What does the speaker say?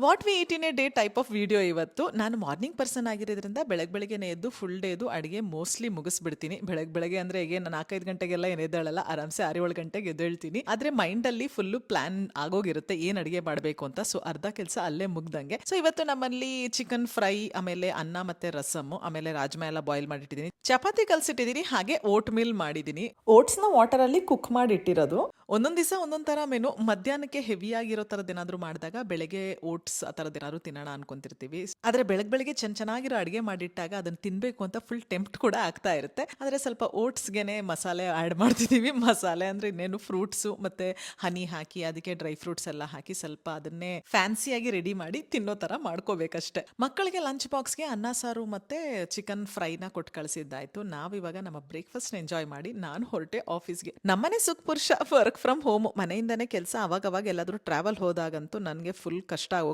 What we eat in a day type of video ಇವತ್ತು. ನಾನು morning person ಆಗಿರೋದ್ರಿಂದ ಬೆಳಗ್ಗೆನೆ ಎದ್ದು ಫುಲ್ ಡೇದು ಅಡುಗೆ ಮೋಸ್ಟ್ಲಿ ಮುಗಿಸ್ಬಿಡ್ತೀನಿ. ಬೆಳಗ್ಗೆ ಅಂದರೆ ಹೇಗೆ ನಾನು 4-5 ಗಂಟೆಗೆಲ್ಲ ಏನು ಎದ್ದೇಳಲ್ಲ, ಆರಾಮ್ಸೆ 6-7 ಗಂಟೆಗೆ ಎದ್ದೇಳ್ತೀನಿ. ಆದರೆ ಮೈಂಡಲ್ಲಿ ಫುಲ್ಲು ಪ್ಲಾನ್ ಆಗೋಗಿರುತ್ತೆ ಏನು ಅಡುಗೆ ಮಾಡಬೇಕು ಅಂತ. ಸೊ ಅರ್ಧ ಕೆಲಸ ಅಲ್ಲೇ ಮುಗ್ದಂಗೆ. ಸೊ ಇವತ್ತು ನಮ್ಮಲ್ಲಿ ಚಿಕನ್ ಫ್ರೈ, ಆಮೇಲೆ ಅನ್ನ ಮತ್ತೆ ರಸಮ್ಮು, ಆಮೇಲೆ ರಾಜ್ಮಾ ಎಲ್ಲ ಬಾಯ್ಲ್ ಮಾಡಿಟ್ಟಿದ್ದೀನಿ, ಚಪಾತಿ ಕಲ್ಸಿಟ್ಟಿದ್ದೀನಿ, ಹಾಗೆ ಓಟ್ ಮೀಲ್ ಮಾಡಿದ್ದೀನಿ. ಓಟ್ಸ್ನ ವಾಟರಲ್ಲಿ ಕುಕ್ ಮಾಡಿ ಇಟ್ಟಿರೋದು. ಒಂದೊಂದು ದಿವಸ ಒಂದೊಂದು ಥರ ಮೆನು. ಮಧ್ಯಾಹ್ನಕ್ಕೆ ಹೆವಿ ಆಗಿರೋ ಥರದ್ದು ಏನಾದರೂ ಮಾಡಿದಾಗ ಬೆಳಗ್ಗೆ ಓಟ್ಸ್ ಆ ಥರದ್ದು ಏನಾದ್ರು ತಿನ್ನೋಣ ಅನ್ಕೊಂತಿರ್ತೀವಿ. ಆದರೆ ಬೆಳಗ್ಗೆ ಚೆನ್ನಾಗಿರೋ ಅಡುಗೆ ಮಾಡಿಟ್ಟಾಗ ಅದನ್ನು ತಿನ್ನಬೇಕು ಅಂತ ಫುಲ್ ಟೆಂಪ್ಟ್ ಕೂಡ ಆಗ್ತಾ ಇರುತ್ತೆ. ಆದರೆ ಸ್ವಲ್ಪ ಓಟ್ಸ್ಗೆನೆ ಮಸಾಲೆ ಆ್ಯಡ್ ಮಾಡ್ತಿದ್ದೀವಿ. ಮಸಾಲೆ ಅಂದರೆ ಇನ್ನೇನು ಫ್ರೂಟ್ಸು ಮತ್ತು ಹನಿ ಹಾಕಿ ಅದಕ್ಕೆ ಡ್ರೈ ಫ್ರೂಟ್ಸ್ ಎಲ್ಲ ಹಾಕಿ ಸ್ವಲ್ಪ ಅದನ್ನೇ ಫ್ಯಾನ್ಸಿಯಾಗಿ ರೆಡಿ ಮಾಡಿ ತಿನ್ನೋ ಥರ ಮಾಡ್ಕೋಬೇಕಷ್ಟೆ. ಮಕ್ಕಳಿಗೆ ಲಂಚ್ ಬಾಕ್ಸ್ಗೆ ಅನ್ನ ಸಾರು ಮತ್ತು ಚಿಕನ್ ಫ್ರೈನ ಕೊಟ್ಟು ಕಳಿಸಿದ್ದಾಯಿತು. ನಾವಿವಾಗ ನಮ್ಮ ಬ್ರೇಕ್ಫಾಸ್ಟ್ ಎಂಜಾಯ್ ಮಾಡಿ ನಾನು ಹೊರಟೆ ಆಫೀಸ್ಗೆ. ನಮ್ಮನೆ ಸುಖಪುರುಷ ವರ್ಕ್ ಫ್ರಮ್ ಹೋಮ್, ಮನೆಯಿಂದನೇ ಕೆಲಸ. ಅವಾಗ ಎಲ್ಲಾದರೂ ಟ್ರಾವೆಲ್ ಹೋದಾಗಂತೂ ನನಗೆ ಫುಲ್ ಕಷ್ಟ